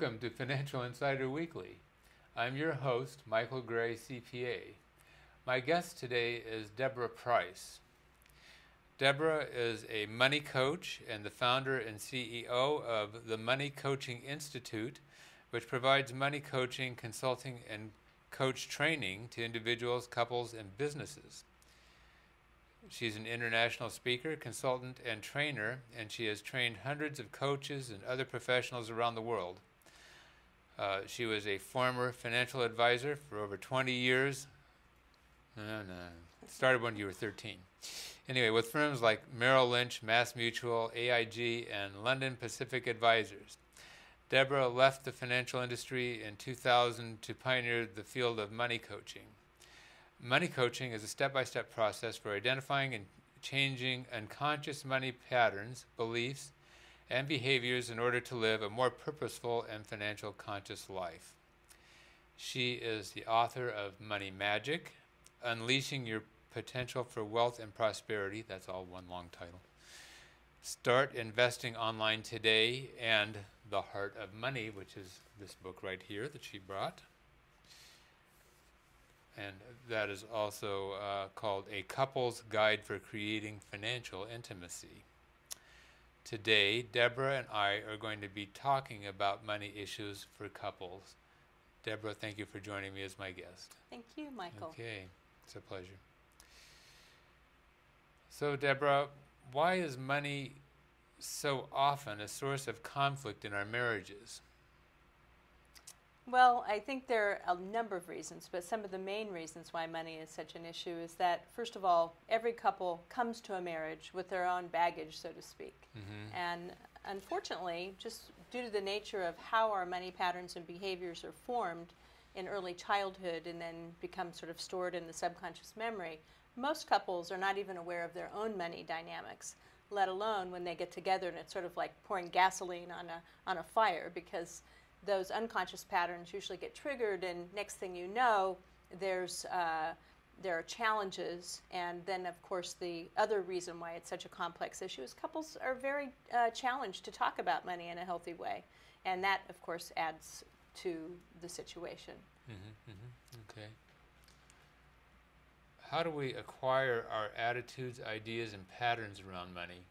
Welcome to Financial Insider Weekly. I'm your host, Michael Gray, CPA. My guest today is Deborah Price. Deborah is a money coach and the founder and CEO of the Money Coaching Institute, which provides money coaching, consulting, and coach training to individuals, couples, and businesses. She's an international speaker, consultant, and trainer, and she has trained hundreds of coaches and other professionals around the world. She was a former financial advisor for over 20 years. Started when you were 13. Anyway, with firms like Merrill Lynch, MassMutual, AIG, and London Pacific Advisors. Deborah left the financial industry in 2000 to pioneer the field of money coaching. Money coaching is a step-by-step process for identifying and changing unconscious money patterns, beliefs, and behaviors in order to live a more purposeful and financial conscious life. She is the author of Money Magic, Unleashing Your Potential for Wealth and Prosperity, that's all one long title, Start Investing Online Today, and The Heart of Money, which is this book right here that she brought. And that is also called A Couple's Guide for Creating Financial Intimacy. Today, Deborah and I are going to be talking about money issues for couples. Deborah, thank you for joining me as my guest. Thank you, Michael. Okay, it's a pleasure. So, Deborah, why is money so often a source of conflict in our marriages? Well, I think there are a number of reasons, but some of the main reasons why money is such an issue is that, first of all, every couple comes to a marriage with their own baggage, so to speak. Mm-hmm. And unfortunately, just due to the nature of how our money patterns and behaviors are formed in early childhood and then become sort of stored in the subconscious memory, most couples are not even aware of their own money dynamics, let alone when they get together and it's sort of like pouring gasoline on a fire, because those unconscious patterns usually get triggered, and next thing you know, there are challenges. And then, of course, the other reason why it's such a complex issue is couples are very challenged to talk about money in a healthy way, and that, of course, adds to the situation. Mm-hmm, mm-hmm. Okay. How do we acquire our attitudes, ideas, and patterns around money?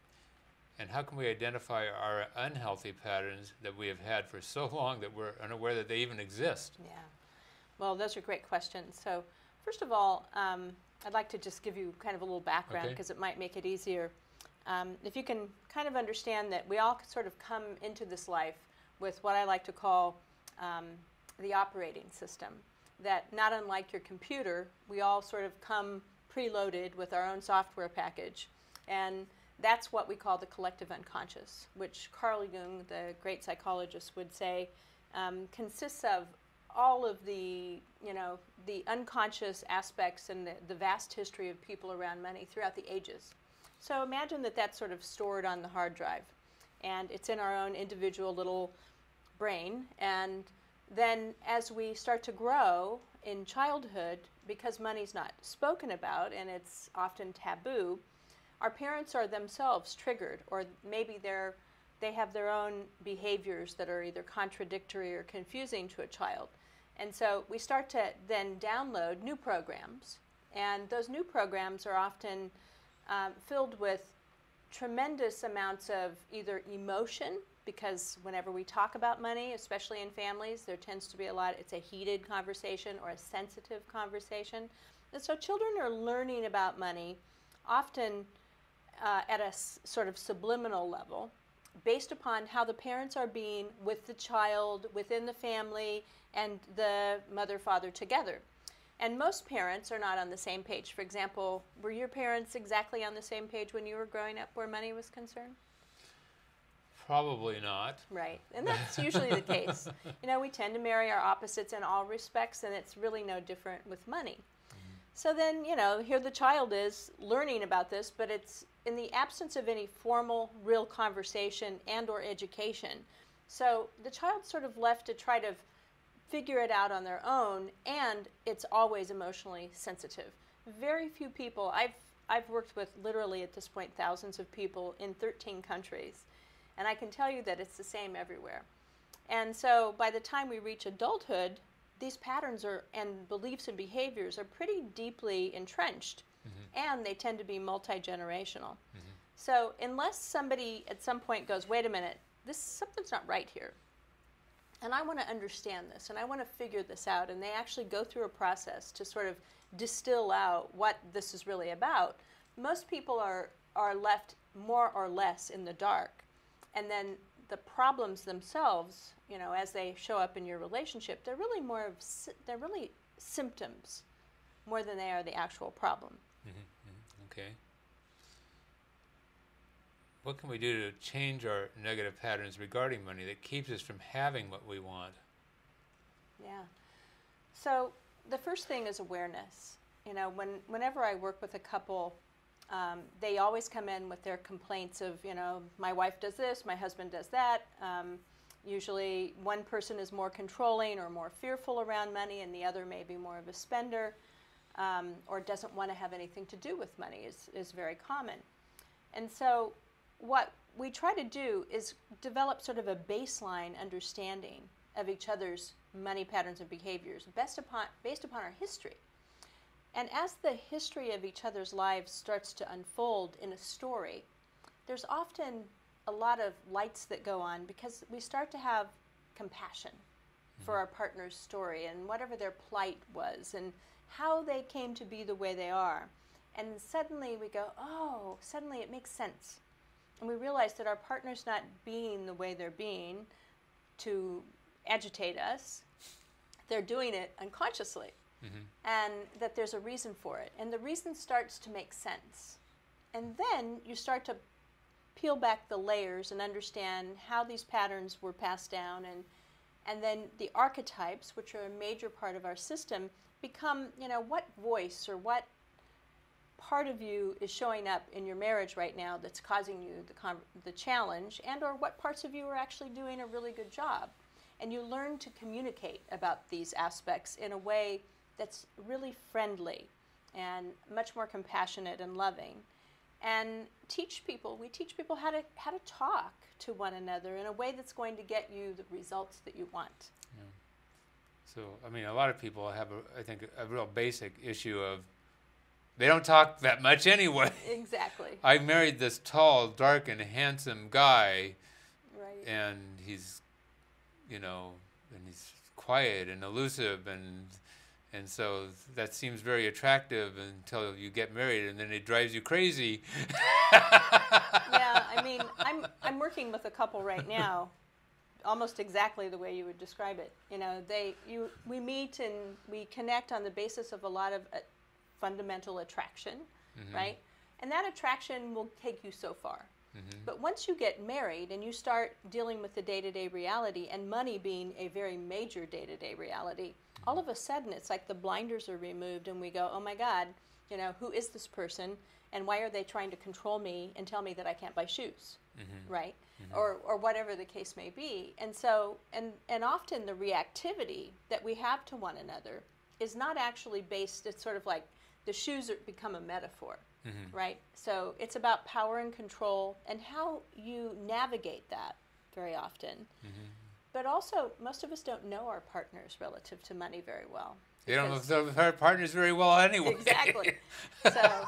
And how can we identify our unhealthy patterns that we have had for so long that we're unaware that they even exist? Yeah. Well, those are great questions. So, first of all, I'd like to just give you kind of a little background because it might make it easier. If you can kind of understand that we all sort of come into this life with what I like to call the operating system. That not unlike your computer, we all sort of come preloaded with our own software package. And that's what we call the collective unconscious, which Carl Jung, the great psychologist, would say consists of all of the unconscious aspects and the vast history of people around money throughout the ages. So imagine that that's sort of stored on the hard drive, and it's in our own individual little brain. And then as we start to grow in childhood, because money's not spoken about and it's often taboo, our parents are themselves triggered, or maybe they have their own behaviors that are either contradictory or confusing to a child. And so we start to then download new programs, and those new programs are often filled with tremendous amounts of either emotion, because whenever we talk about money, especially in families, there tends to be it's a heated conversation or a sensitive conversation. And so children are learning about money often at a sort of subliminal level, based upon how the parents are being with the child, within the family, and the mother, father together. And most parents are not on the same page. For example, were your parents exactly on the same page when you were growing up where money was concerned? Probably not. Right, and that's usually the case. We tend to marry our opposites in all respects, and it's really no different with money. Mm-hmm. So then, here the child is learning about this, but it's in the absence of any formal, real conversation and or education. So the child's sort of left to try to figure it out on their own, and it's always emotionally sensitive. Very few people, I've worked with literally at this point thousands of people in 13 countries, and I can tell you that it's the same everywhere. And so by the time we reach adulthood, these patterns and beliefs and behaviors are pretty deeply entrenched, and they tend to be multi-generational. So unless somebody at some point goes, wait a minute, something's not right here, and I want to understand this, and I want to figure this out, and they actually go through a process to sort of distill out what this is really about, most people are left more or less in the dark. And then the problems themselves, you know, as they show up in your relationship, they're really symptoms more than they are the actual problem. Okay. What can we do to change our negative patterns regarding money that keeps us from having what we want? Yeah. So the first thing is awareness. You know, whenever I work with a couple, they always come in with their complaints of, you know, my wife does this, my husband does that. Usually one person is more controlling or more fearful around money, and the other may be more of a spender, or doesn't want to have anything to do with money is very common. And so what we try to do is develop sort of a baseline understanding of each other's money patterns and behaviors based upon our history. And as the history of each other's lives starts to unfold in a story, there's often a lot of lights that go on because we start to have compassion for our partner's story and whatever their plight was and how they came to be the way they are. And suddenly we go, oh, suddenly it makes sense. And we realize that our partner's not being the way they're being to agitate us. They're doing it unconsciously. And that there's a reason for it. And the reason starts to make sense. And then you start to peel back the layers and understand how these patterns were passed down. And then the archetypes, which are a major part of our system, become, you know, what voice or what part of you is showing up in your marriage right now that's causing you the challenge, and or what parts of you are actually doing a really good job. And you learn to communicate about these aspects in a way that's really friendly and much more compassionate and loving. And we teach people how to talk to one another in a way that's going to get you the results that you want. Yeah. So, I mean, a lot of people have, I think, a real basic issue of they don't talk that much anyway. Exactly. I married this tall, dark, and handsome guy, right? And he's, you know, and he's quiet and elusive, and so that seems very attractive until you get married, and then it drives you crazy. Yeah, I mean, I'm working with a couple right now, almost exactly the way you would describe it. You know, we meet and we connect on the basis of a lot of fundamental attraction, right? And that attraction will take you so far. But once you get married and you start dealing with the day-to-day reality, and money being a very major day-to-day reality, all of a sudden it's like the blinders are removed and we go, oh my God, you know, who is this person and why are they trying to control me and tell me that I can't buy shoes, right? Or whatever the case may be. And so, and often the reactivity that we have to one another is not actually based, it's sort of like the shoes become a metaphor. Right? So it's about power and control and how you navigate that very often. But also, most of us don't know our partners relative to money very well. They don't know our partners very well anyway. Exactly. So,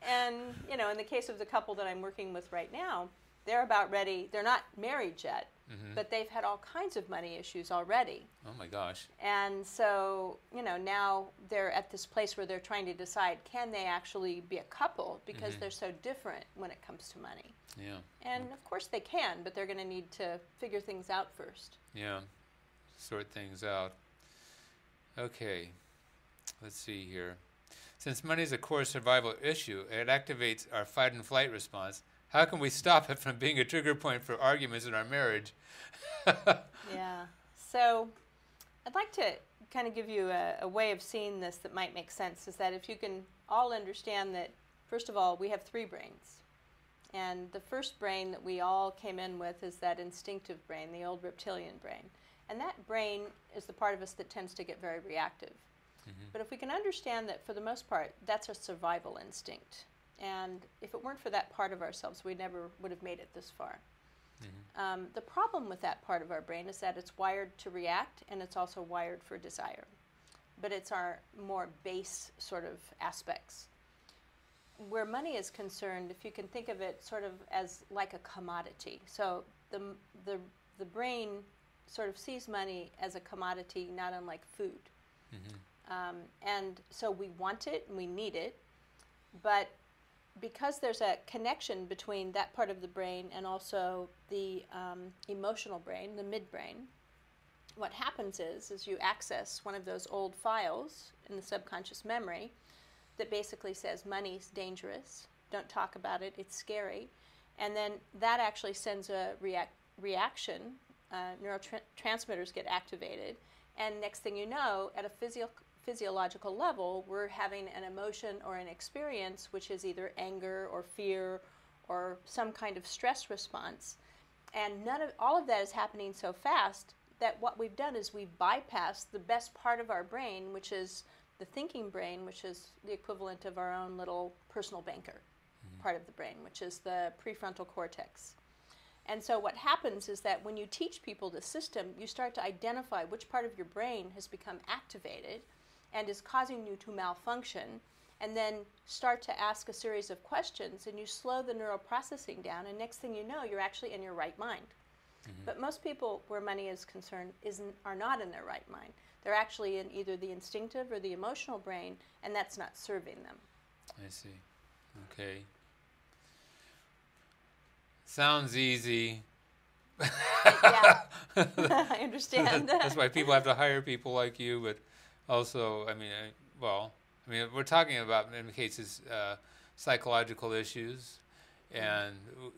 and, you know, in the case of the couple that I'm working with right now, they're about ready. They're not married yet, but they've had all kinds of money issues already. Oh my gosh. And so, you know, now they're at this place where they're trying to decide, can they actually be a couple because they're so different when it comes to money. Yeah. And of course they can, but they're going to need to figure things out first. Yeah. Sort things out. Okay. Let's see here. Since money is a core survival issue, it activates our fight and flight response. How can we stop it from being a trigger point for arguments in our marriage? Yeah. So I'd like to kind of give you a way of seeing this that might make sense, is that if you can all understand that, first of all, we have three brains. And the first brain that we all came in with is that instinctive brain, the old reptilian brain. And that brain is the part of us that tends to get very reactive. But if we can understand that, for the most part, that's a survival instinct. And if it weren't for that part of ourselves, we never would have made it this far. The problem with that part of our brain is that it's wired to react, and it's also wired for desire. But it's our more base sort of aspects. Where money is concerned, if you can think of it sort of as like a commodity. So the brain sort of sees money as a commodity, not unlike food. And so we want it and we need it, but because there's a connection between that part of the brain and also the emotional brain, the midbrain, what happens is you access one of those old files in the subconscious memory that basically says money's dangerous, don't talk about it, it's scary, and then that actually sends a reaction, neurotransmitters get activated, and next thing you know, at a physiological level, we're having an emotion or an experience which is either anger or fear or some kind of stress response. And all of that is happening so fast that what we've done is we've bypassed the best part of our brain, which is the thinking brain, which is the equivalent of our own little personal banker part of the brain, which is the prefrontal cortex. And so what happens is that when you teach people the system, you start to identify which part of your brain has become activated and is causing you to malfunction, and then start to ask a series of questions, and you slow the neural processing down, and next thing you know, you're actually in your right mind. But most people, where money is concerned, are not in their right mind. They're actually in either the instinctive or the emotional brain, and that's not serving them. I see. Okay. Sounds easy. Yeah, I understand. That's why people have to hire people like you, but also, we're talking about, in many cases, psychological issues, and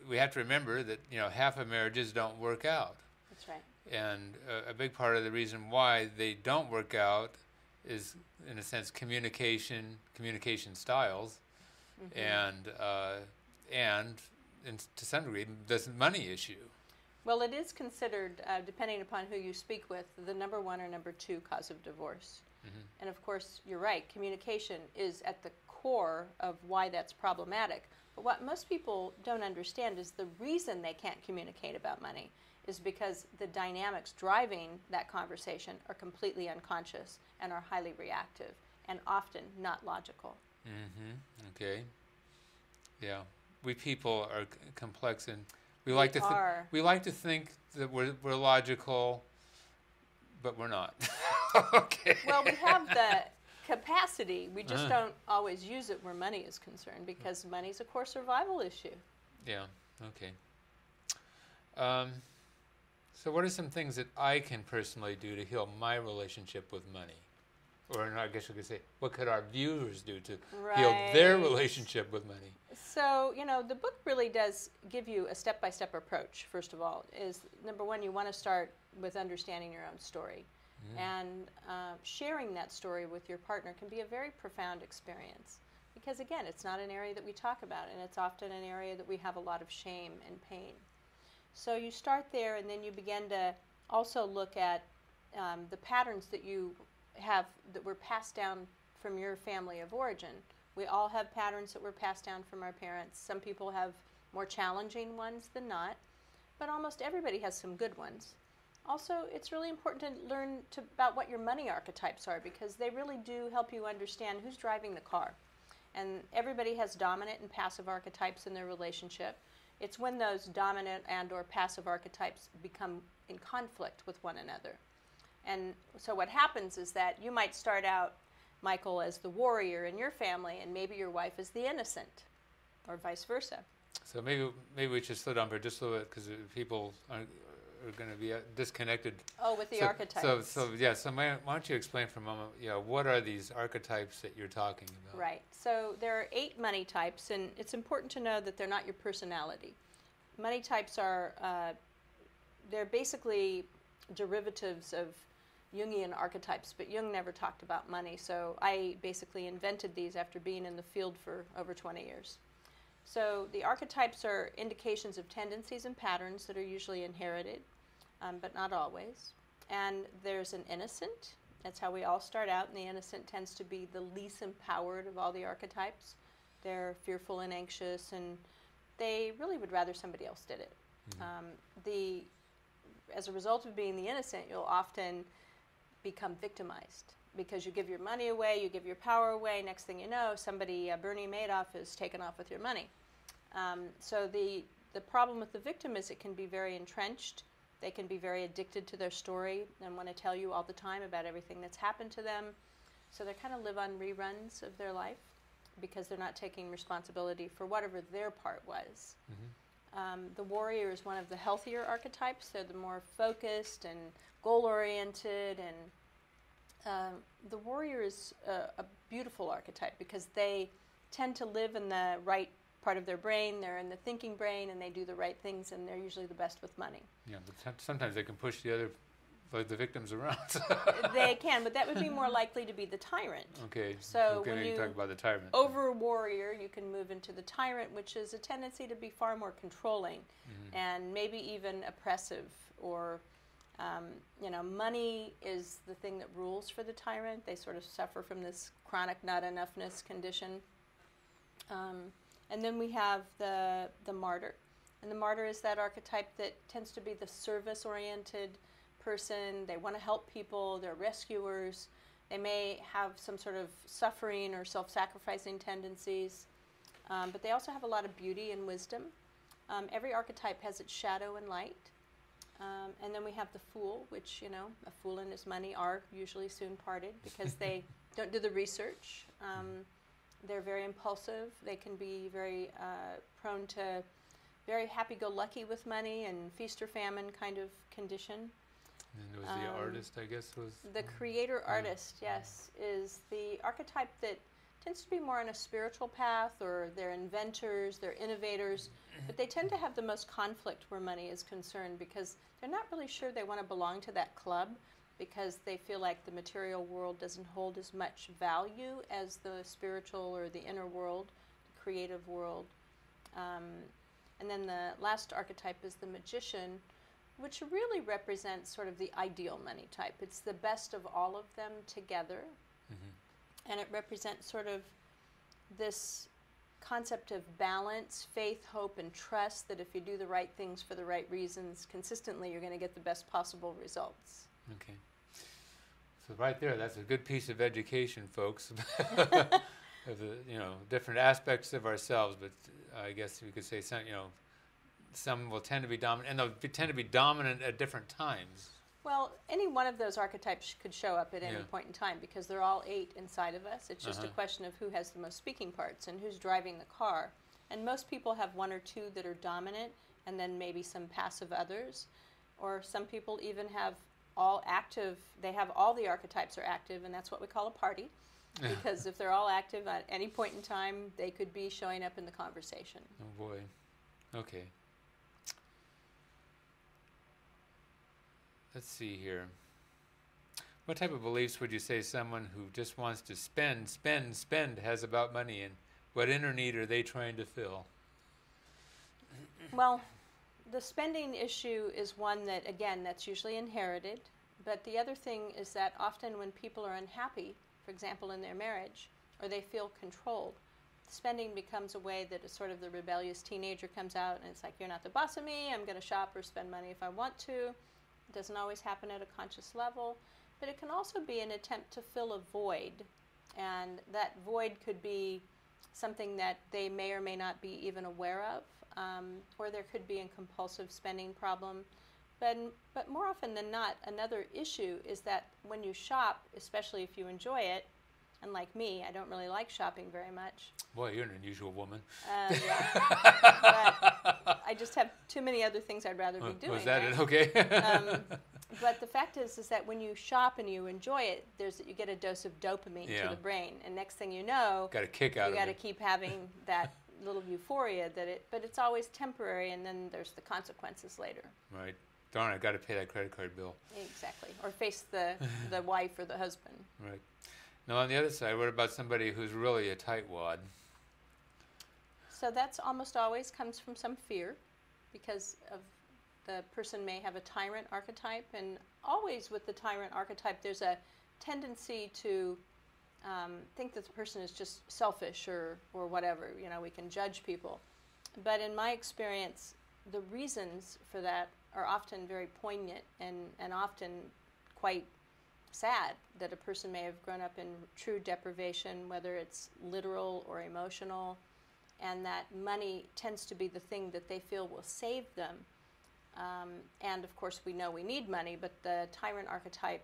we have to remember that, half of marriages don't work out. That's right. And a big part of the reason why they don't work out is, in a sense, communication styles, and to some degree, this money issue. Well, it is considered, depending upon who you speak with, the number one or number two cause of divorce. And of course, you're right, communication is at the core of why that's problematic. But what most people don't understand is the reason they can't communicate about money is because the dynamics driving that conversation are completely unconscious and are highly reactive and often not logical. Okay. Yeah. We people are complex, and we like to think that we're logical, but we're not. Okay. Well, we have the capacity. We just don't always use it where money is concerned, because money is a core survival issue. Yeah. Okay. So what are some things that I can personally do to heal my relationship with money? Or I guess you could say, what could our viewers do to heal their relationship with money? So, the book really does give you a step-by-step approach, first of all. Is number one, you want to start with understanding your own story. And sharing that story with your partner can be a very profound experience. Because, again, it's not an area that we talk about, and it's often an area that we have a lot of shame and pain. So you start there, and then you begin to also look at the patterns that you have that were passed down from your family of origin. We all have patterns that were passed down from our parents. Some people have more challenging ones than not, but almost everybody has some good ones. Also, it's really important to learn about what your money archetypes are, because they really do help you understand who's driving the car. And everybody has dominant and passive archetypes in their relationship. It's when those dominant and or passive archetypes become in conflict with one another. And so what happens is that you might start out, Michael, as the warrior in your family, and maybe your wife is the innocent, or vice versa. So maybe we should slow down for just a little bit, because people are going to be disconnected. Oh, with the archetypes. So why don't you explain for a moment, what are these archetypes that you're talking about? Right. So there are 8 money types, and it's important to know that they're not your personality. Money types are, they're basically derivatives of Jungian archetypes, but Jung never talked about money, so I basically invented these after being in the field for over 20 years. So the archetypes are indications of tendencies and patterns that are usually inherited, but not always. And there's an innocent. That's how we all start out, and the innocent tends to be the least empowered of all the archetypes. They're fearful and anxious, and they really would rather somebody else did it. As a result of being the innocent, you'll often become victimized because you give your money away, you give your power away. Next thing you know, somebody, Bernie Madoff, is taken off with your money. So the problem with the victim is it can be very entrenched. They can be very addicted to their story and want to tell you all the time about everything that's happened to them. So they kind of live on reruns of their life because they're not taking responsibility for whatever their part was. The warrior is one of the healthier archetypes. They're the more focused and goal-oriented, and the warrior is a beautiful archetype because they tend to live in the right part of their brain. They're in the thinking brain, and they do the right things, and they're usually the best with money. Yeah, but sometimes they can push the victims around. They can, but that would be more likely to be the tyrant. Okay. So okay, when you talk about the tyrant. Over warrior, you can move into the tyrant, which is a tendency to be far more controlling and maybe even oppressive. Or, money is the thing that rules for the tyrant. They sort of suffer from this chronic not enoughness condition. And then we have the martyr. And the martyr is that archetype that tends to be the service-oriented person. They want to help people. They're rescuers. They may have some sort of suffering or self-sacrificing tendencies. But they also have a lot of beauty and wisdom. Every archetype has its shadow and light. And then we have the fool, which, a fool and his money are usually soon parted because they don't do the research. They're very impulsive. They can be very prone to very happy-go-lucky with money and feast or famine kind of condition. And it was the artist, I guess, was... The creator artist, yes, is the archetype that tends to be more on a spiritual path, or they're inventors, they're innovators, but they tend to have the most conflict where money is concerned because they're not really sure they want to belong to that club because they feel like the material world doesn't hold as much value as the spiritual or the inner world, the creative world. And then the last archetype is the magician, which really represents sort of the ideal money type. It's the best of all of them together. And it represents sort of this concept of balance, faith, hope, and trust, that if you do the right things for the right reasons consistently, you're going to get the best possible results. Okay. So right there, that's a good piece of education, folks, of the, different aspects of ourselves. But I guess we could say some will tend to be dominant, and they'll tend to be dominant at different times. Well, any one of those archetypes could show up at any point in time because they're all 8 inside of us. It's just a question of who has the most speaking parts and who's driving the car. And most people have 1 or 2 that are dominant and then maybe some passive others. Or some people even have all active, they have all the archetypes are active, and that's what we call a party. Because if they're all active at any point in time, they could be showing up in the conversation. Oh boy. Okay. Let's see here. What type of beliefs would you say someone who just wants to spend has about money, and what inner need are they trying to fill? Well, the spending issue is one that, again, that's usually inherited. But the other thing is that often when people are unhappy, for example, in their marriage, or they feel controlled, spending becomes a way that a sort of the rebellious teenager comes out and it's like, you're not the boss of me, I'm going to shop or spend money if I want to. It doesn't always happen at a conscious level, but it can also be an attempt to fill a void, and that void could be something that they may or may not be even aware of, or there could be a compulsive spending problem. But more often than not, another issue is that when you shop, especially if you enjoy it, and like me, I don't really like shopping very much. Boy, you're an unusual woman. Yeah. But I just have too many other things I'd rather be doing. Was that right? it? Okay. But the fact is that when you shop and you enjoy it, you get a dose of dopamine to the brain, and next thing you know, got a kick out of it. You got to keep having that little euphoria but it's always temporary, and then there's the consequences later. Right. Darn, I got to pay that credit card bill. Exactly. Or face the wife or the husband. Right. Now, on the other side, what about somebody who's really a tightwad? So that's almost always comes from some fear, because of the person may have a tyrant archetype, and always with the tyrant archetype, there's a tendency to think that the person is just selfish or whatever. We can judge people. But in my experience, the reasons for that are often very poignant and often quite sad, that a person may have grown up in true deprivation, whether it's literal or emotional, and that money tends to be the thing that they feel will save them. And of course we know we need money, but the tyrant archetype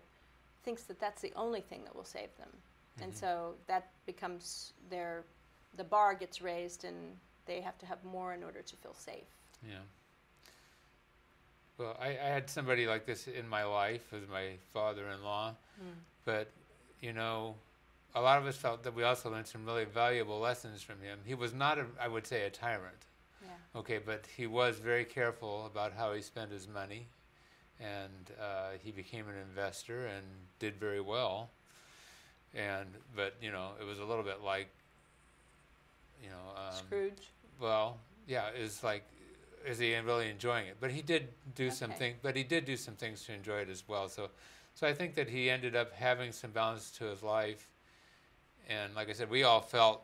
thinks that that's the only thing that will save them. Mm-hmm. And so that becomes the bar gets raised, and they have to have more in order to feel safe. Yeah. Well, I had somebody like this in my life as my father-in-law, but, you know, a lot of us felt that we also learned some really valuable lessons from him. He was not, I would say, a tyrant. Yeah. Okay, but he was very careful about how he spent his money, and he became an investor and did very well. But, you know, it was a little bit like, you know... Scrooge? Well, yeah, it's like... Is he really enjoying it? But he did do some things. But he did do some things to enjoy it as well. So I think that he ended up having some balance to his life. And like I said, we all felt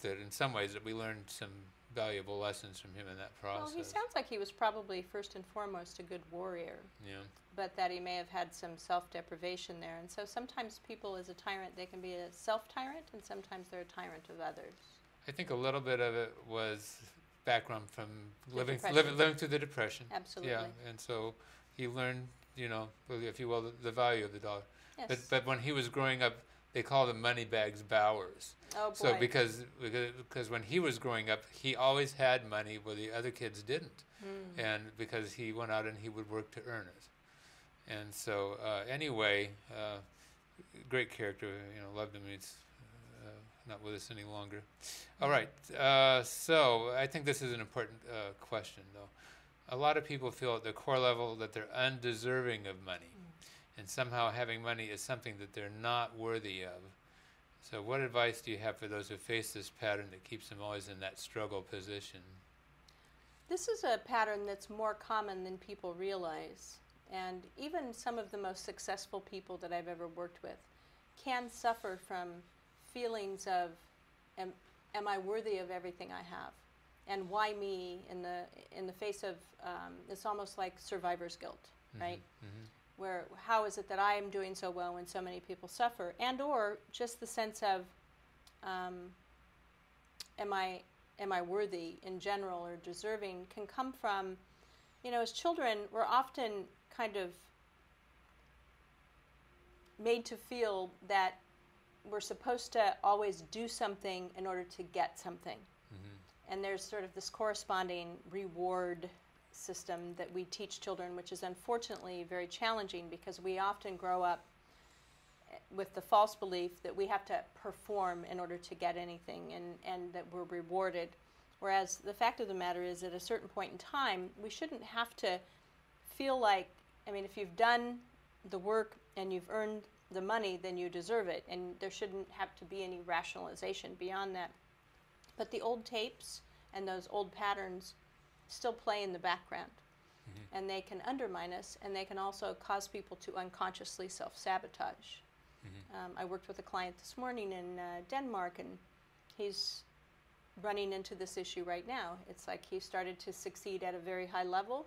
that in some ways that we learned some valuable lessons from him in that process. Well, he sounds like he was probably first and foremost a good warrior. Yeah. But that he may have had some self-deprivation there. And so sometimes people, as a tyrant, they can be a self-tyrant, and sometimes they're a tyrant of others. I think a little bit of it was background from living through the Depression. Absolutely. Yeah, and so he learned, you know, if you will, the value of the dollar. Yes. But when he was growing up, they called them money bags bowers. Oh boy. So because when he was growing up, he always had money where the other kids didn't, and because he went out and he would work to earn it. And so anyway, great character. You know, loved him. He's not with us any longer. All right, so I think this is an important question, though. A lot of people feel at the core level that they're undeserving of money, and somehow having money is something that they're not worthy of. So what advice do you have for those who face this pattern that keeps them always in that struggle position? This is a pattern that's more common than people realize, and even some of the most successful people that I've ever worked with can suffer from feelings of, am I worthy of everything I have? And why me in the face of, it's almost like survivor's guilt, right? Mm-hmm. Where, how is it that I am doing so well when so many people suffer? And or just the sense of, am I worthy in general or deserving, can come from, you know, as children, we're often kind of made to feel that we're supposed to always do something in order to get something. Mm-hmm. And there's sort of this corresponding reward system that we teach children, which is unfortunately very challenging because we often grow up with the false belief that we have to perform in order to get anything, and that we're rewarded. Whereas the fact of the matter is, at a certain point in time, we shouldn't have to feel like, I mean, if you've done the work and you've earned the money, then you deserve it, and there shouldn't have to be any rationalization beyond that. But the old tapes and those old patterns still play in the background, and they can undermine us, and they can also cause people to unconsciously self-sabotage. I worked with a client this morning in Denmark, and he's running into this issue right now. It's like he started to succeed at a very high level,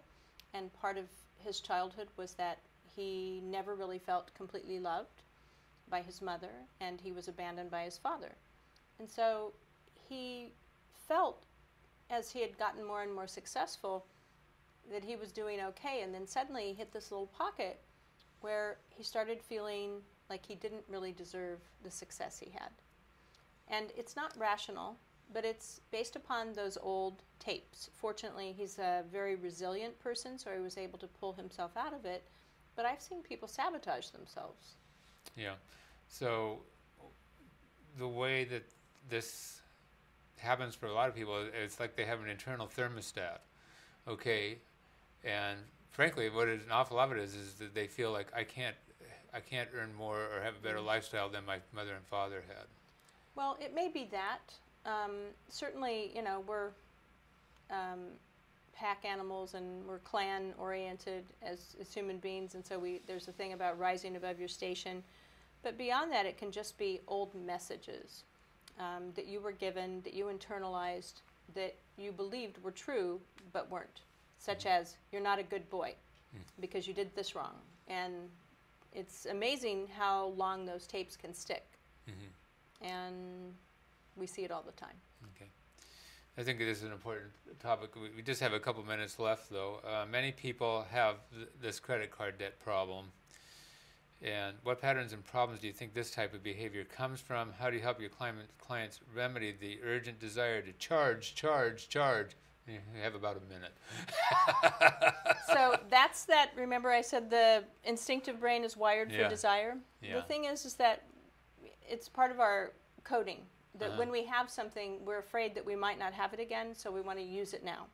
and part of his childhood was that he never really felt completely loved by his mother, and he was abandoned by his father. And so he felt, as he had gotten more and more successful, that he was doing okay, and then suddenly he hit this little pocket where he started feeling like he didn't really deserve the success he had. And it's not rational, but it's based upon those old tapes. Fortunately, he's a very resilient person, so he was able to pull himself out of it. But I've seen people sabotage themselves. Yeah. So the way that this happens for a lot of people, it's like they have an internal thermostat. Okay. And frankly, what an awful lot of it is that they feel like I can't earn more or have a better lifestyle than my mother and father had. Well, it may be that. Certainly, you know, we're pack animals, and we're clan-oriented as human beings, and so there's a thing about rising above your station. But beyond that, it can just be old messages that you were given, that you internalized, that you believed were true, but weren't. such as you're not a good boy because you did this wrong. And it's amazing how long those tapes can stick. And we see it all the time. Okay. I think it is an important topic. We just have a couple minutes left, though. Many people have this credit card debt problem. And what patterns and problems do you think this type of behavior comes from? How do you help your clients remedy the urgent desire to charge? You have about a minute. So that's that. Remember I said the instinctive brain is wired for desire? Yeah. The thing is that it's part of our coding. That when we have something, we're afraid that we might not have it again, so we want to use it now.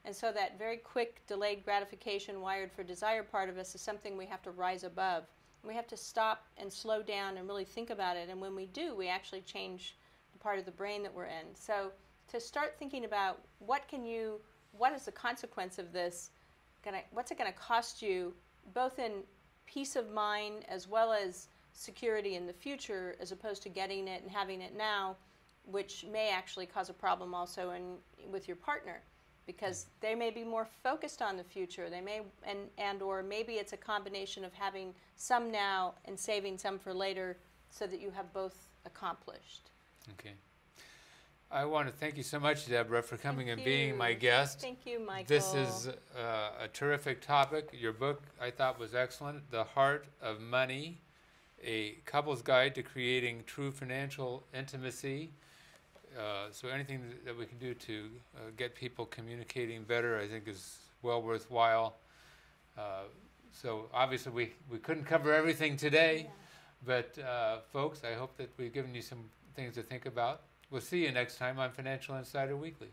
And so that very quick, delayed gratification, wired for desire part of us is something we have to rise above. We have to stop and slow down and really think about it. And when we do, we actually change the part of the brain that we're in. So to start thinking about what is the consequence of this, what's it going to cost you, both in peace of mind as well as security in the future, as opposed to getting it and having it now, which may actually cause a problem also with your partner, because they may be more focused on the future. They may, or maybe it's a combination of having some now and saving some for later, so that you have both accomplished. Okay. I want to thank you so much, Deborah, for coming and being my guest. Thank you, Michael. This is a terrific topic. Your book, I thought, was excellent. The Heart of Money, a couple's guide to creating true financial intimacy. So anything that we can do to get people communicating better, I think, is well worthwhile. So obviously we couldn't cover everything today, but folks, I hope that we've given you some things to think about. We'll see you next time on Financial Insider Weekly.